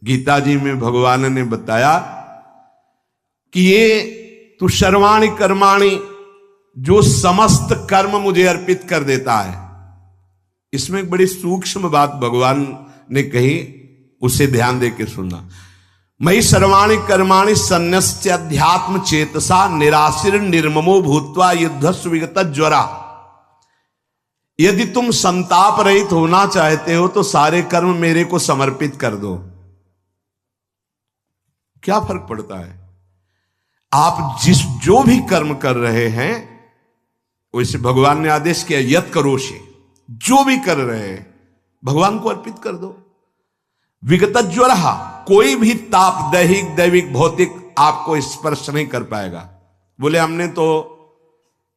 गीता जी में भगवान ने बताया कि ये तू सर्वाणि कर्माणि, जो समस्त कर्म मुझे अर्पित कर देता है। इसमें एक बड़ी सूक्ष्म बात भगवान ने कही, उसे ध्यान दे के सुनना। मयि सर्वाणि कर्माणि सन्न्यस्य अध्यात्म चेतसा निराशीर निर्ममो भूत्वा युद्धस्व विगत ज्वरा। यदि तुम संताप रहित होना चाहते हो तो सारे कर्म मेरे को समर्पित कर दो। क्या फर्क पड़ता है आप जो भी कर्म कर रहे हैं, वैसे भगवान ने आदेश किया यत करोषे, जो भी कर रहे हैं भगवान को अर्पित कर दो। विगत ज्वरहा, कोई भी ताप दैहिक दैविक भौतिक आपको स्पर्श नहीं कर पाएगा। बोले हमने तो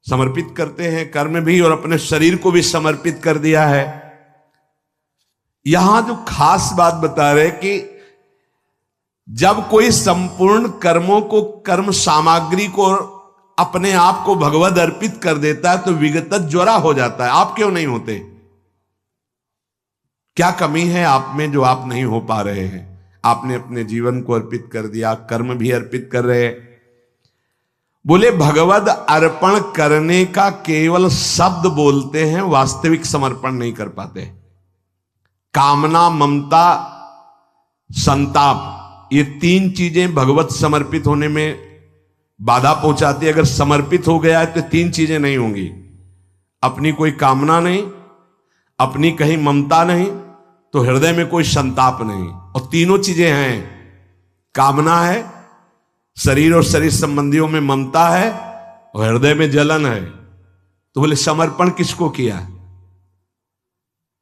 समर्पित करते हैं कर्म भी और अपने शरीर को भी समर्पित कर दिया है। यहां जो खास बात बता रहे कि जब कोई संपूर्ण कर्मों को, कर्म सामग्री को, अपने आप को भगवद अर्पित कर देता है तो विगत ज्वरा हो जाता है। आप क्यों नहीं होते? क्या कमी है आप में जो आप नहीं हो पा रहे हैं? आपने अपने जीवन को अर्पित कर दिया, कर्म भी अर्पित कर रहे हैं। बोले भगवद अर्पण करने का केवल शब्द बोलते हैं, वास्तविक समर्पण नहीं कर पाते। कामना, ममता, संताप, ये तीन चीजें भगवत समर्पित होने में बाधा पहुंचाती है। अगर समर्पित हो गया है तो तीन चीजें नहीं होंगी। अपनी कोई कामना नहीं, अपनी कहीं ममता नहीं, तो हृदय में कोई संताप नहीं। और तीनों चीजें हैं, कामना है, शरीर और शरीर संबंधियों में ममता है, और हृदय में जलन है। तो बोले समर्पण किसको किया?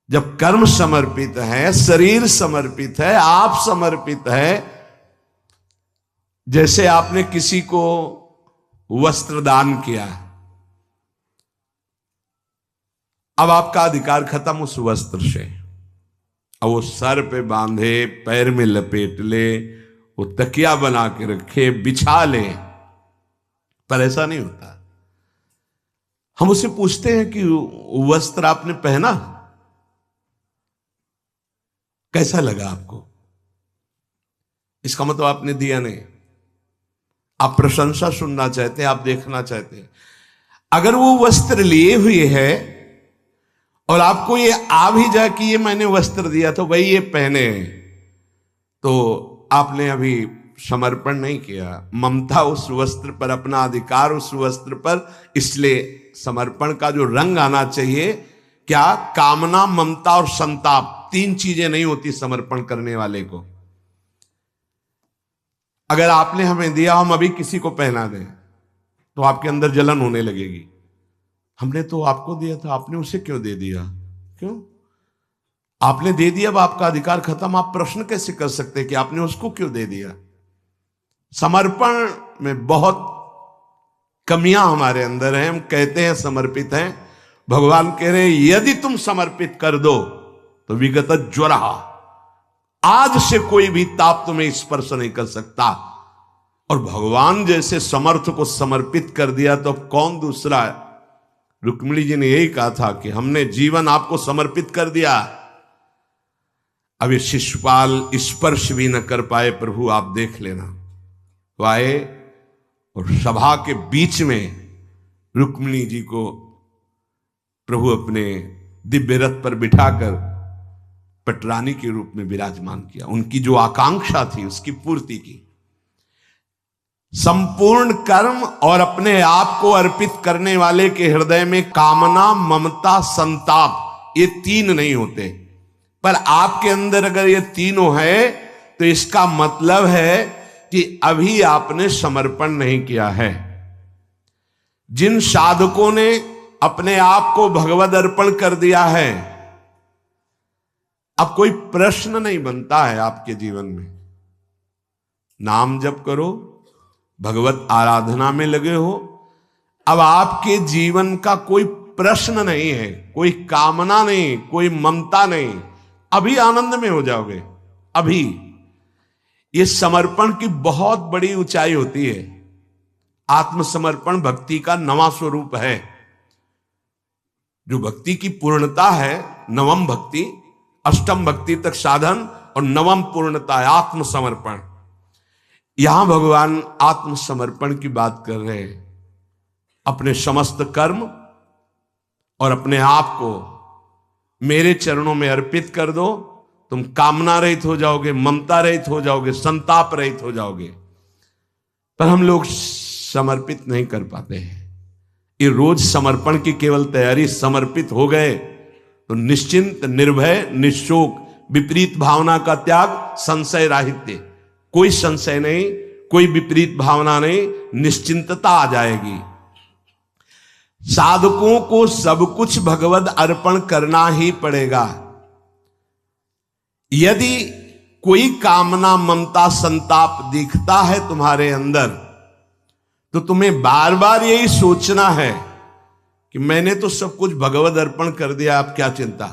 जब कर्म समर्पित है, शरीर समर्पित है, आप समर्पित है। जैसे आपने किसी को वस्त्र दान किया, अब आपका अधिकार खत्म उस वस्त्र से। अब वो सर पे बांधे, पैर में लपेट ले, वो तकिया बना के रखे, बिछा ले, पर ऐसा नहीं होता। हम उससे पूछते हैं कि वस्त्र आपने पहना, कैसा लगा आपको? इसका मतलब आपने दिया नहीं। आप प्रशंसा सुनना चाहते हैं, आप देखना चाहते हैं। अगर वो वस्त्र लिए हुए है और आपको ये आ भी जाए कि ये मैंने वस्त्र दिया तो भाई ये पहने हैं, तो आपने अभी समर्पण नहीं किया। ममता उस वस्त्र पर, अपना अधिकार उस वस्त्र पर, इसलिए समर्पण का जो रंग आना चाहिए, क्या कामना, ममता और संताप, तीन चीजें नहीं होती समर्पण करने वाले को। अगर आपने हमें दिया, हम अभी किसी को पहना दें तो आपके अंदर जलन होने लगेगी। हमने तो आपको दिया था, आपने उसे क्यों दे दिया? क्यों? आपने दे दिया, अब आपका अधिकार खत्म। आप प्रश्न कैसे कर सकते हैं कि आपने उसको क्यों दे दिया? समर्पण में बहुत कमियां हमारे अंदर हैं। हम कहते हैं समर्पित हैं, भगवान कह रहे हैं यदि तुम समर्पित कर दो तो विगत ज्वरा, आज से कोई भी ताप तुम्हें स्पर्श नहीं कर सकता। और भगवान जैसे समर्थ को समर्पित कर दिया तो कौन दूसरा है? रुक्मिणी जी ने यही कहा था कि हमने जीवन आपको समर्पित कर दिया। अब ये शिशुपाल स्पर्श भी न कर पाए, प्रभु आप देख लेना। वो आए और सभा के बीच में रुक्मिणी जी को प्रभु अपने दिव्य रथ पर बिठाकर पटरानी के रूप में विराजमान किया। उनकी जो आकांक्षा थी उसकी पूर्ति की। संपूर्ण कर्म और अपने आप को अर्पित करने वाले के हृदय में कामना, ममता, संताप, ये तीन नहीं होते। पर आपके अंदर अगर ये तीनों है तो इसका मतलब है कि अभी आपने समर्पण नहीं किया है। जिन साधकों ने अपने आप को भगवद अर्पण कर दिया है, अब कोई प्रश्न नहीं बनता है आपके जीवन में। नाम जप करो, भगवत आराधना में लगे हो, अब आपके जीवन का कोई प्रश्न नहीं है, कोई कामना नहीं, कोई ममता नहीं। अभी आनंद में हो जाओगे। अभी ये समर्पण की बहुत बड़ी ऊंचाई होती है। आत्मसमर्पण भक्ति का नवा स्वरूप है। जो भक्ति की पूर्णता है, नवम भक्ति, अष्टम भक्ति तक साधन, और नवम पूर्णता है आत्मसमर्पण। यहां भगवान आत्मसमर्पण की बात कर रहे हैं। अपने समस्त कर्म और अपने आप को मेरे चरणों में अर्पित कर दो, तुम कामना रहित हो जाओगे, ममता रहित हो जाओगे, संताप रहित हो जाओगे। पर हम लोग समर्पित नहीं कर पाते हैं। ये रोज समर्पण की केवल तैयारी, समर्पित हो गए तो निश्चिंत, निर्भय, निशोक, विपरीत भावना का त्याग, संशय राहित्य, कोई संशय नहीं, कोई विपरीत भावना नहीं, निश्चिंतता आ जाएगी। साधकों को सब कुछ भगवद अर्पण करना ही पड़ेगा। यदि कोई कामना, ममता, संताप दिखता है तुम्हारे अंदर, तो तुम्हें बार बार यही सोचना है कि मैंने तो सब कुछ भगवद अर्पण कर दिया, अब क्या चिंता।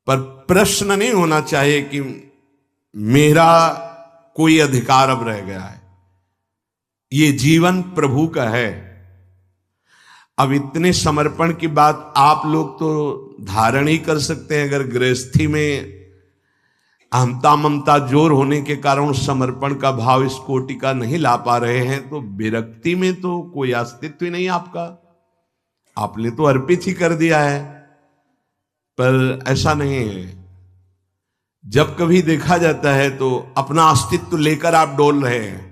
पर प्रश्न नहीं होना चाहिए कि मेरा कोई अधिकार अब रह गया है। ये जीवन प्रभु का है। अब इतने समर्पण की बात आप लोग तो धारण ही कर सकते हैं। अगर गृहस्थी में अहमता ममता जोर होने के कारण समर्पण का भाव इस कोटि का नहीं ला पा रहे हैं, तो विरक्ति में तो कोई अस्तित्व ही नहीं आपका। आपने तो अर्पित ही कर दिया है। पर ऐसा नहीं है। जब कभी देखा जाता है तो अपना अस्तित्व लेकर आप डोल रहे हैं,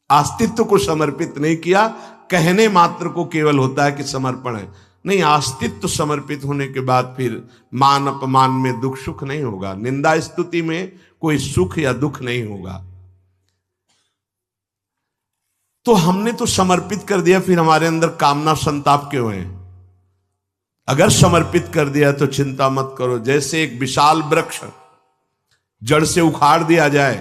अस्तित्व को समर्पित नहीं किया। कहने मात्र को केवल होता है कि समर्पण है, नहीं, अस्तित्व समर्पित होने के बाद फिर मान अपमान में दुख सुख नहीं होगा, निंदा स्तुति में कोई सुख या दुख नहीं होगा। तो हमने तो समर्पित कर दिया, फिर हमारे अंदर कामना संताप क्यों है? अगर समर्पित कर दिया तो चिंता मत करो। जैसे एक विशाल वृक्ष जड़ से उखाड़ दिया जाए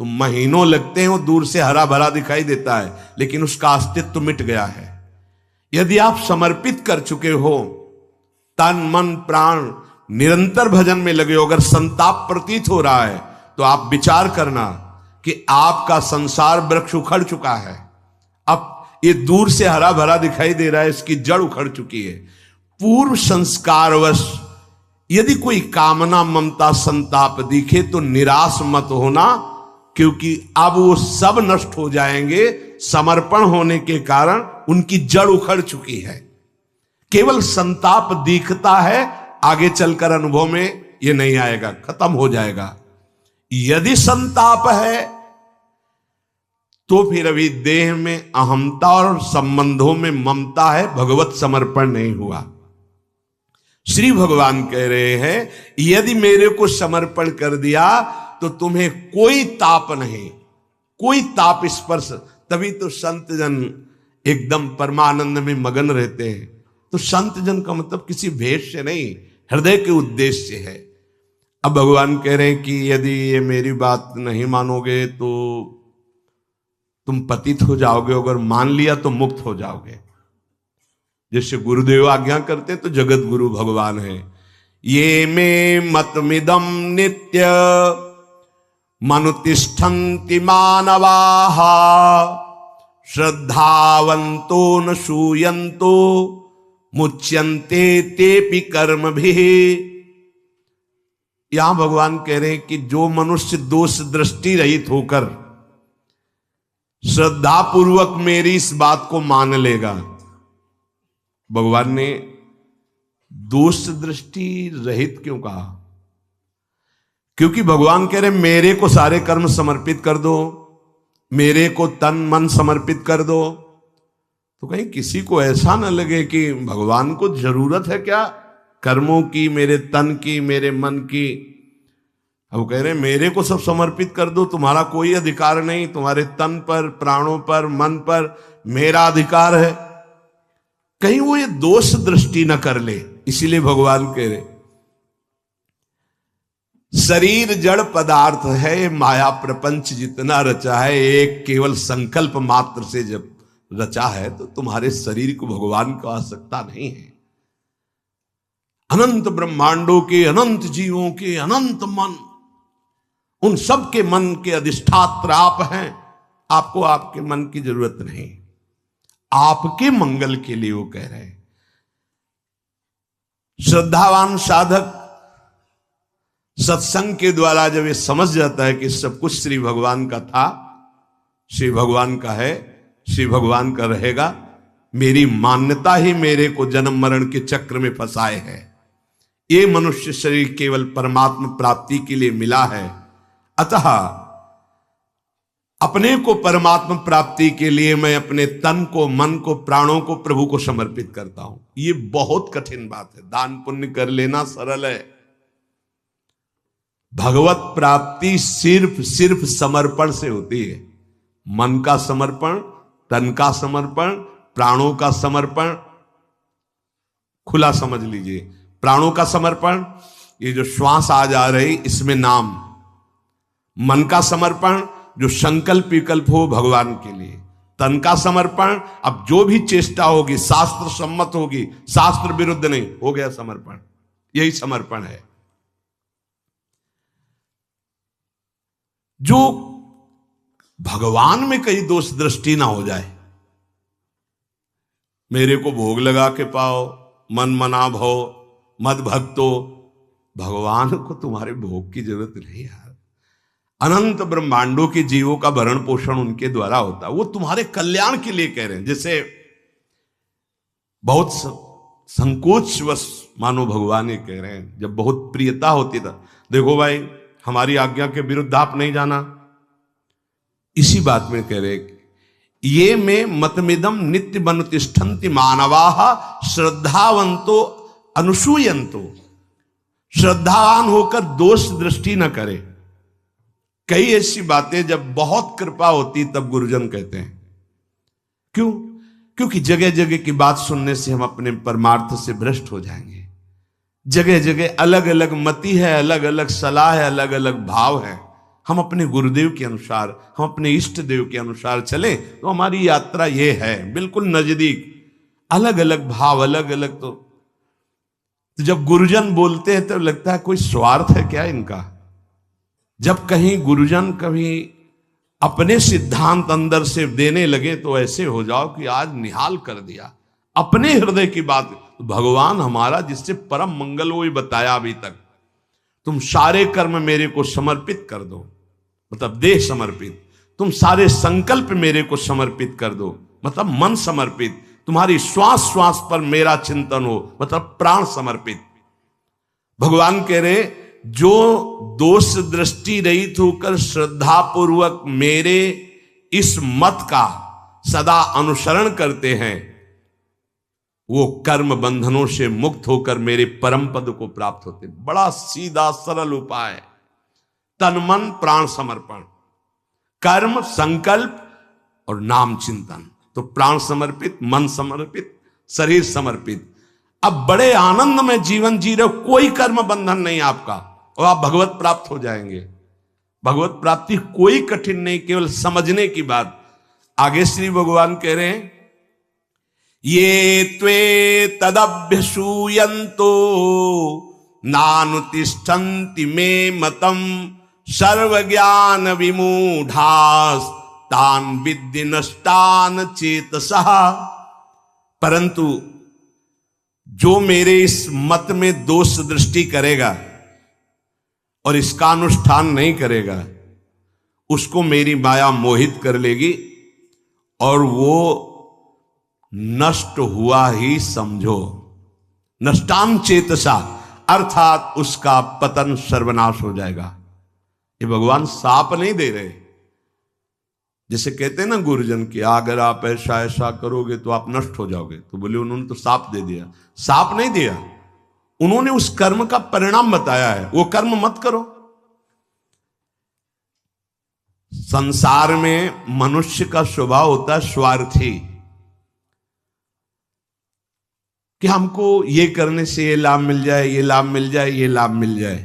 तो महीनों लगते हैं, वो दूर से हरा भरा दिखाई देता है, लेकिन उसका अस्तित्व मिट गया है। यदि आप समर्पित कर चुके हो, तन मन प्राण निरंतर भजन में लगे हो, अगर संताप प्रतीत हो रहा है तो आप विचार करना कि आपका संसार वृक्ष उखड़ चुका है। अब ये दूर से हरा भरा दिखाई दे रहा है, इसकी जड़ उखड़ चुकी है। पूर्व संस्कारवश यदि कोई कामना ममता संताप दिखे तो निराश मत होना, क्योंकि अब वो सब नष्ट हो जाएंगे। समर्पण होने के कारण उनकी जड़ उखड़ चुकी है। केवल संताप दिखता है, आगे चलकर अनुभव में ये नहीं आएगा, खत्म हो जाएगा। यदि संताप है तो फिर अभी देह में अहमता और संबंधों में ममता है, भगवत समर्पण नहीं हुआ। श्री भगवान कह रहे हैं, यदि मेरे को समर्पण कर दिया तो तुम्हें कोई ताप नहीं, कोई ताप स्पर्श। तभी तो संत जन एकदम परमानंद में मगन रहते हैं। तो संत जन का मतलब किसी भेष से नहीं, हृदय के उद्देश्य से है। अब भगवान कह रहे हैं कि यदि ये मेरी बात नहीं मानोगे तो तुम पतित हो जाओगे, अगर मान लिया तो मुक्त हो जाओगे। जैसे गुरुदेव आज्ञा करते तो जगत गुरु भगवान है। ये में मतमिदम नित्य मनुतिष्ठन्ति मानवाः श्रद्धावन्तो न शूयन्तो मुच्यन्ते तेपि कर्मभिः। यहां भगवान कह रहे हैं कि जो मनुष्य दोष दृष्टि रहित होकर श्रद्धा पूर्वक मेरी इस बात को मान लेगा। भगवान ने दोष दृष्टि रहित क्यों कहा? क्योंकि भगवान कह रहे मेरे को सारे कर्म समर्पित कर दो, मेरे को तन मन समर्पित कर दो, तो कहीं किसी को ऐसा ना लगे कि भगवान को जरूरत है क्या कर्मों की, मेरे तन की, मेरे मन की। अब कह रहे मेरे को सब समर्पित कर दो, तुम्हारा कोई अधिकार नहीं, तुम्हारे तन पर, प्राणों पर, मन पर मेरा अधिकार है। कहीं वो ये दोष दृष्टि न कर ले। इसीलिए भगवान कह रहे शरीर जड़ पदार्थ है, माया प्रपंच जितना रचा है एक केवल संकल्प मात्र से जब रचा है, तो तुम्हारे शरीर को भगवान को आवश्यकता नहीं है। अनंत ब्रह्मांडों के, अनंत जीवों के, अनंत मन, उन सब के मन के अधिष्ठात्र आप हैं। आपको आपके मन की जरूरत नहीं, आपके मंगल के लिए वो कह रहे हैं। श्रद्धावान साधक सत्संग के द्वारा जब ये समझ जाता है कि सब कुछ श्री भगवान का था, श्री भगवान का है, श्री भगवान का रहेगा, मेरी मान्यता ही मेरे को जन्म मरण के चक्र में फंसाए है, ये मनुष्य शरीर केवल परमात्मा प्राप्ति के लिए मिला है, अतः अपने को परमात्मा प्राप्ति के लिए मैं अपने तन को, मन को, प्राणों को प्रभु को समर्पित करता हूं। ये बहुत कठिन बात है। दान पुण्य कर लेना सरल है, भगवत प्राप्ति सिर्फ समर्पण से होती है। मन का समर्पण, तन का समर्पण, प्राणों का समर्पण, खुला समझ लीजिए। प्राणों का समर्पण, ये जो श्वास आ जा रही इसमें नाम। मन का समर्पण, जो संकल्प विकल्प हो भगवान के लिए। तन का समर्पण, अब जो भी चेष्टा होगी शास्त्र सम्मत होगी, शास्त्र विरुद्ध नहीं, हो गया समर्पण। यही समर्पण है। जो भगवान में कहीं दोष दृष्टि ना हो जाए, मेरे को भोग लगा के पाओ, मन मना भो, मद भक्तो, भगवान को तुम्हारे भोग की जरूरत नहीं यार। अनंत ब्रह्मांडों के जीवों का भरण पोषण उनके द्वारा होता है, वो तुम्हारे कल्याण के लिए कह रहे हैं। जैसे बहुत संकोचवश मानो भगवान ये कह रहे हैं, जब बहुत प्रियता होती था, देखो भाई हमारी आज्ञा के विरुद्ध आप नहीं जाना, इसी बात में कह रहे ये में मतमिदम नित्य बनुतिष्ठन्ति मानवाः श्रद्धावंतो अनुसूयंतो। श्रद्धावान होकर दोष दृष्टि न करे। कई ऐसी बातें जब बहुत कृपा होती तब गुरुजन कहते हैं। क्यों? क्योंकि जगह जगह की बात सुनने से हम अपने परमार्थ से भ्रष्ट हो जाएंगे। जगह जगह अलग अलग मति है, अलग अलग सलाह है, अलग अलग भाव है। हम अपने गुरुदेव के अनुसार, हम अपने इष्ट देव के अनुसार चलें तो हमारी यात्रा ये है, बिल्कुल नजदीक। अलग अलग भाव, अलग अलग तो जब गुरुजन बोलते हैं तो लगता है कोई स्वार्थ है क्या इनका। जब कहीं गुरुजन कभी अपने सिद्धांत अंदर से देने लगे तो ऐसे हो जाओ कि आज निहाल कर दिया अपने हृदय की बात। भगवान हमारा जिससे परम मंगल वो ही बताया अभी तक, तुम सारे कर्म मेरे को समर्पित कर दो, मतलब देह समर्पित। तुम सारे संकल्प मेरे को समर्पित कर दो, मतलब मन समर्पित। तुम्हारी श्वास श्वास पर मेरा चिंतन हो, मतलब प्राण समर्पित। भगवान कह रहे जो दोष दृष्टि रहित होकर श्रद्धा पूर्वक मेरे इस मत का सदा अनुसरण करते हैं, वो कर्म बंधनों से मुक्त होकर मेरे परम पद को प्राप्त होते। बड़ा सीधा सरल उपाय, तन मन प्राण समर्पण, कर्म संकल्प और नाम चिंतन। तो प्राण समर्पित, मन समर्पित, शरीर समर्पित। अब बड़े आनंद में जीवन जी रहे हो, कोई कर्म बंधन नहीं आपका, और आप भगवत प्राप्त हो जाएंगे। भगवत प्राप्ति कोई कठिन नहीं, केवल समझने की बात। आगे श्री भगवान कह रहे हैं ये त्वे तदभ्यसूयन्तो नानुतिष्ठन्ति मे मतम सर्वज्ञान विमूढ़ास तान विद्धि नष्टान चेतसः। परंतु जो मेरे इस मत में दोष दृष्टि करेगा और इसका अनुष्ठान नहीं करेगा, उसको मेरी माया मोहित कर लेगी और वो नष्ट हुआ ही समझो। नष्टान चेतसा, अर्थात उसका पतन सर्वनाश हो जाएगा। ये भगवान साप नहीं दे रहे। जैसे कहते हैं ना गुरुजन की, अगर आप ऐसा ऐसा करोगे तो आप नष्ट हो जाओगे, तो बोले उन्होंने तो साप दे दिया। साप नहीं दिया, उन्होंने उस कर्म का परिणाम बताया है, वो कर्म मत करो। संसार में मनुष्य का स्वभाव होता है स्वार्थी, कि हमको ये करने से ये लाभ मिल जाए, ये लाभ मिल जाए, ये लाभ मिल जाए।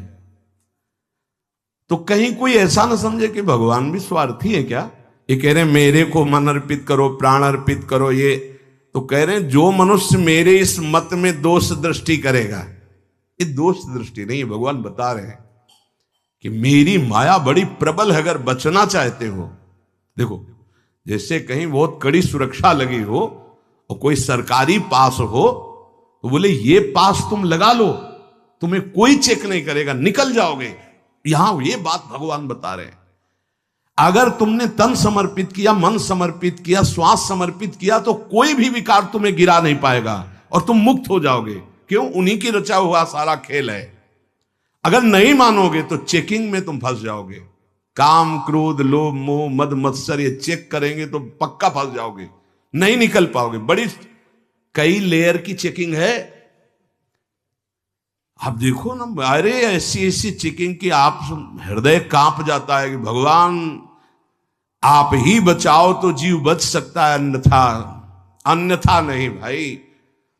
तो कहीं कोई ऐसा ना समझे कि भगवान भी स्वार्थी है क्या। ये कह रहे हैं मेरे को मन अर्पित करो, प्राण अर्पित करो। ये तो कह रहे हैं जो मनुष्य मेरे इस मत में दोष दृष्टि करेगा, ये दोष दृष्टि नहीं है, भगवान बता रहे हैं कि मेरी माया बड़ी प्रबल है। अगर बचना चाहते हो, देखो जैसे कहीं बहुत कड़ी सुरक्षा लगी हो और कोई सरकारी पास हो तो बोले ये पास तुम लगा लो, तुम्हें कोई चेक नहीं करेगा, निकल जाओगे। यहां ये बात भगवान बता रहे हैं। अगर तुमने तन समर्पित किया, मन समर्पित किया, श्वास समर्पित किया, तो कोई भी विकार तुम्हें गिरा नहीं पाएगा और तुम मुक्त हो जाओगे। क्यों? उन्हीं की रचा हुआ सारा खेल है। अगर नहीं मानोगे तो चेकिंग में तुम फंस जाओगे। काम, क्रोध, लोभ, मोह, मद, मत्सर ये चेक करेंगे तो पक्का फंस जाओगे, नहीं निकल पाओगे। बड़ी कई लेयर की चेकिंग है। आप देखो ना, अरे ऐसी ऐसी चेकिंग की आप हृदय कांप जाता है कि भगवान आप ही बचाओ तो जीव बच सकता है, अन्यथा नहीं भाई।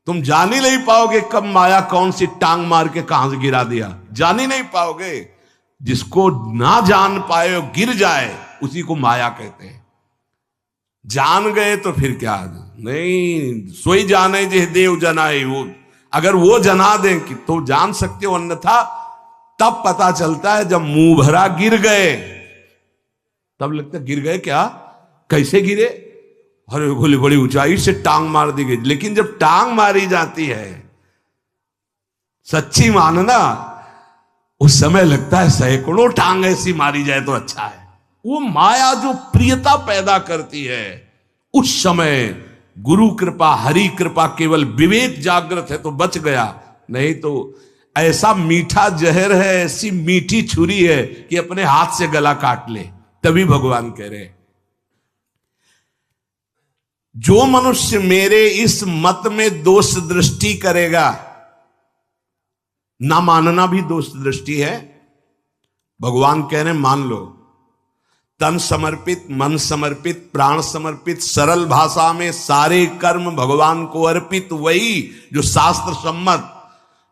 तुम जान ही नहीं पाओगे कब माया कौन सी टांग मार के कहां से गिरा दिया, जान ही नहीं पाओगे। जिसको ना जान पाए और गिर जाए उसी को माया कहते हैं। जान गए तो फिर क्या, नहीं सोई जाने जे देव जनाए। वो अगर वो जना दें कि तो जान सकते हो, अन्यथा तब पता चलता है जब मुंह भरा गिर गए, तब लगता है गिर गए क्या, कैसे गिरे, अरे बोले बड़ी ऊंचाई से टांग मार दी गई। लेकिन जब टांग मारी जाती है सच्ची मानना, उस समय लगता है सैकड़ों टांग ऐसी मारी जाए तो अच्छा है। वो माया जो प्रियता पैदा करती है, उस समय गुरु कृपा, हरि कृपा, केवल विवेक जागृत है तो बच गया, नहीं तो ऐसा मीठा जहर है, ऐसी मीठी छुरी है कि अपने हाथ से गला काट ले। तभी भगवान कह रहे जो मनुष्य मेरे इस मत में दोष दृष्टि करेगा, ना मानना भी दोष दृष्टि है। भगवान कह रहे मान लो, तन समर्पित, मन समर्पित, प्राण समर्पित, सरल भाषा में सारे कर्म भगवान को अर्पित, वही जो शास्त्र सम्मत,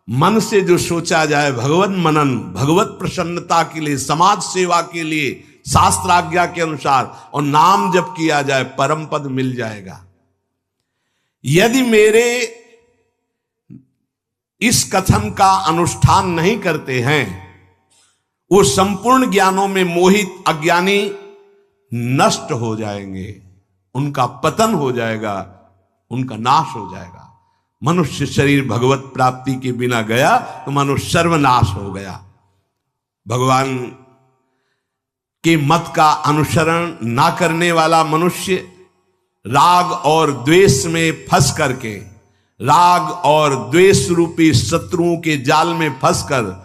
मन से जो सोचा जाए, भगवत मनन, भगवत प्रसन्नता के लिए, समाज सेवा के लिए, शास्त्र आज्ञा के अनुसार, और नाम जप किया जाए, परम पद मिल जाएगा। यदि मेरे इस कथन का अनुष्ठान नहीं करते हैं, वो संपूर्ण ज्ञानों में मोहित अज्ञानी नष्ट हो जाएंगे, उनका पतन हो जाएगा, उनका नाश हो जाएगा। मनुष्य शरीर भगवत प्राप्ति के बिना गया तो मनुष्य सर्वनाश हो गया। भगवान के मत का अनुसरण ना करने वाला मनुष्य राग और द्वेष में फंस करके, राग और द्वेष रूपी शत्रुओं के जाल में फंसकर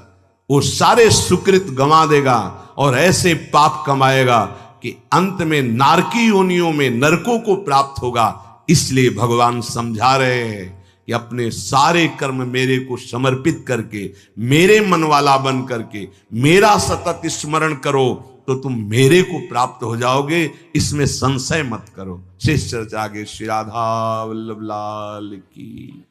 वो सारे सुकृत गंवा देगा और ऐसे पाप कमाएगा कि अंत में नारकी योनियों में नरकों को प्राप्त होगा। इसलिए भगवान समझा रहे हैं कि अपने सारे कर्म मेरे को समर्पित करके, मेरे मन वाला बन करके, मेरा सतत स्मरण करो तो तुम मेरे को प्राप्त हो जाओगे, इसमें संशय मत करो। शेष चर्चा आगे। श्री राधा वल्लभ लाल की।